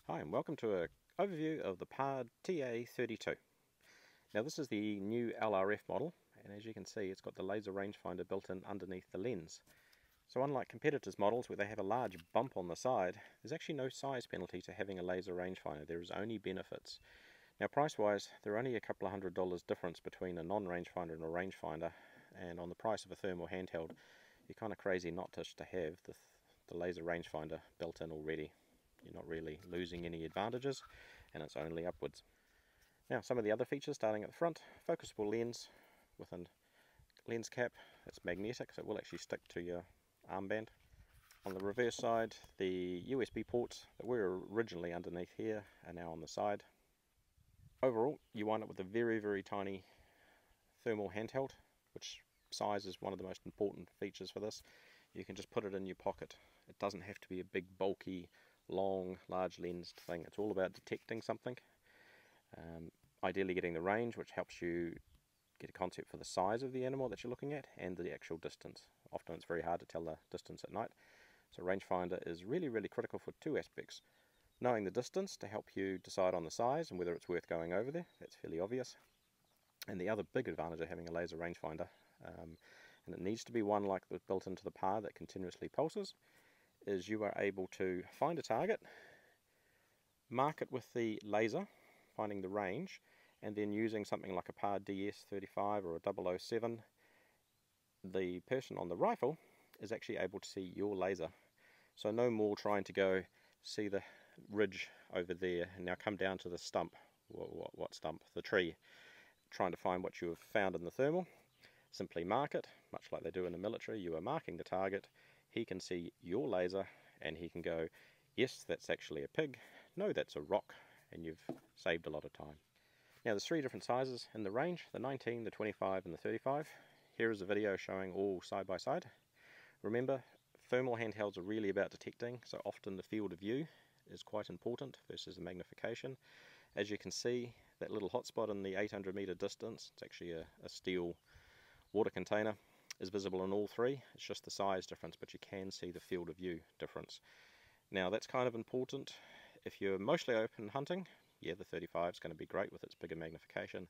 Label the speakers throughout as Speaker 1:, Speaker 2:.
Speaker 1: Hi and welcome to an overview of the PARD TA32. Now this is the new LRF model, and as you can see it's got the laser rangefinder built in underneath the lens. So unlike competitors' models where they have a large bump on the side, there's actually no size penalty to having a laser rangefinder. There is only benefits. Now price wise, there are only a couple of $100 difference between a non-rangefinder and a rangefinder, and on the price of a thermal handheld you're kind of crazy not to have the laser rangefinder built in already. You're not really losing any advantages, and it's only upwards. Now some of the other features, starting at the front: focusable lens with a lens cap. It's magnetic, so it will actually stick to your armband. On the reverse side, the USB ports that were originally underneath here are now on the side. Overall, you wind up with a very tiny thermal handheld, which size is one of the most important features for this. You can just put it in your pocket. It doesn't have to be a big bulky long, large lensed thing. It's all about detecting something. Ideally getting the range, which helps you get a concept for the size of the animal that you're looking at and the actual distance. Often it's very hard to tell the distance at night. So rangefinder is really critical for two aspects. Knowing the distance to help you decide on the size and whether it's worth going over there. That's fairly obvious. And the other big advantage of having a laser rangefinder, and it needs to be one like the built into the PARD that continuously pulses, is you are able to find a target, mark it with the laser, finding the range, and then using something like a PARD DS35 or a 007, the person on the rifle is actually able to see your laser. So no more trying to go see the ridge over there and now come down to the stump. What stump? The tree. Trying to find what you have found in the thermal. Simply mark it, much like they do in the military. You are marking the target. He can see your laser and he can go, yes, that's actually a pig, no, that's a rock, and you've saved a lot of time. Now there's three different sizes in the range: the 19, the 25 and the 35. Here is a video showing all side by side. Remember, thermal handhelds are really about detecting, so often the field of view is quite important versus the magnification. As you can see, that little hotspot in the 800 meter distance, it's actually a steel water container, is visible in all three. It's just the size difference, but you can see the field of view difference. Now that's kind of important if you're mostly open hunting. Yeah, the 35 is going to be great with its bigger magnification,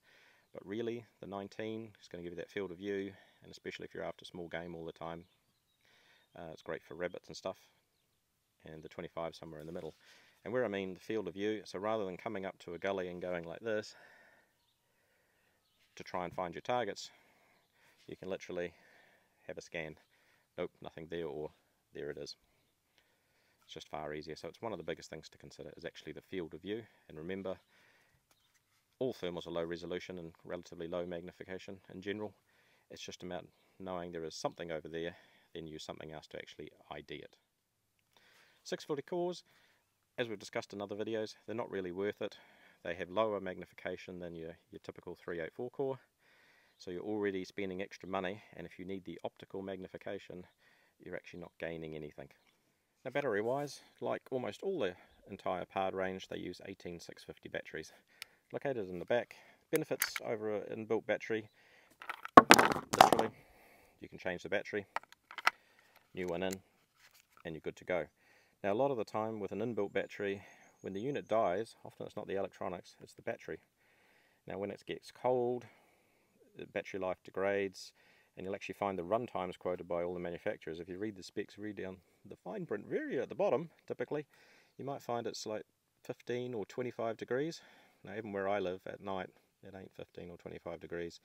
Speaker 1: but really the 19 is going to give you that field of view, and especially if you're after small game all the time, it's great for rabbits and stuff. And the 25 somewhere in the middle. And where I mean the field of view, so rather than coming up to a gully and going like this to try and find your targets, you can literally have a scan. Nope, nothing there, or there it is. It's just far easier. So it's one of the biggest things to consider is actually the field of view. And remember, all thermals are low resolution and relatively low magnification in general. It's just about knowing there is something over there, then use something else to actually ID it. 640 cores, as we've discussed in other videos, they're not really worth it. They have lower magnification than your typical 384 core. So you're already spending extra money, and if you need the optical magnification, you're actually not gaining anything. Now battery wise, like almost all the entire PARD range, they use 18650 batteries. Located in the back, benefits over an inbuilt battery. Literally, you can change the battery, new one in, and you're good to go. Now a lot of the time with an inbuilt battery, when the unit dies, often it's not the electronics, it's the battery. Now when it gets cold, the battery life degrades, and you'll actually find the runtimes quoted by all the manufacturers. If you read the specs, read down the fine print very at the bottom, typically, you might find it's like 15 or 25 degrees. Now even where I live at night, it ain't 15 or 25 degrees.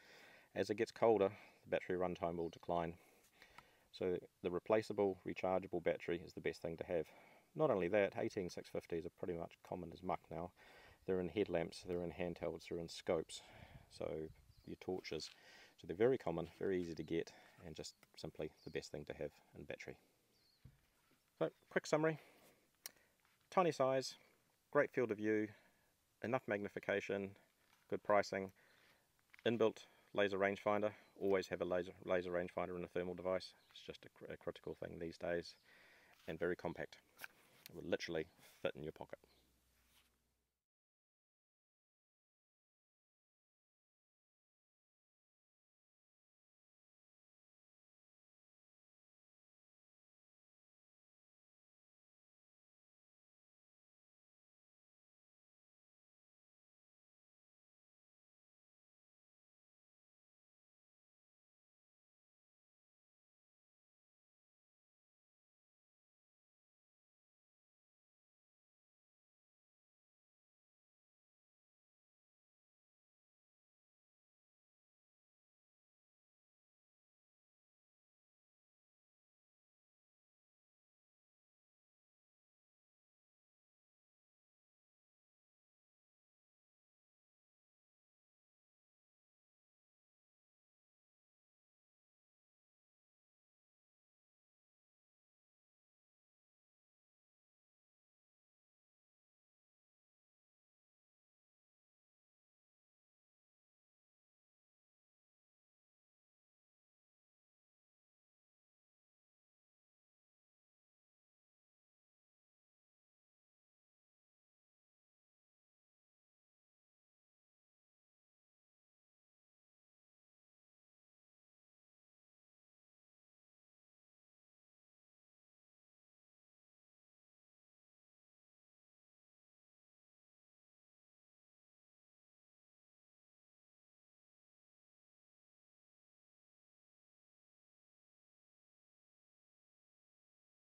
Speaker 1: As it gets colder, the battery runtime will decline. So the replaceable, rechargeable battery is the best thing to have. Not only that, 18650s are pretty much common as muck now. They're in headlamps, they're in handhelds, they're in scopes, so your torches. So they're very common, very easy to get, and just simply the best thing to have in battery. So, quick summary. Tiny size, great field of view, enough magnification, good pricing, inbuilt laser rangefinder. Always have a laser rangefinder in a thermal device. It's just a critical thing these days, and very compact. It will literally fit in your pocket.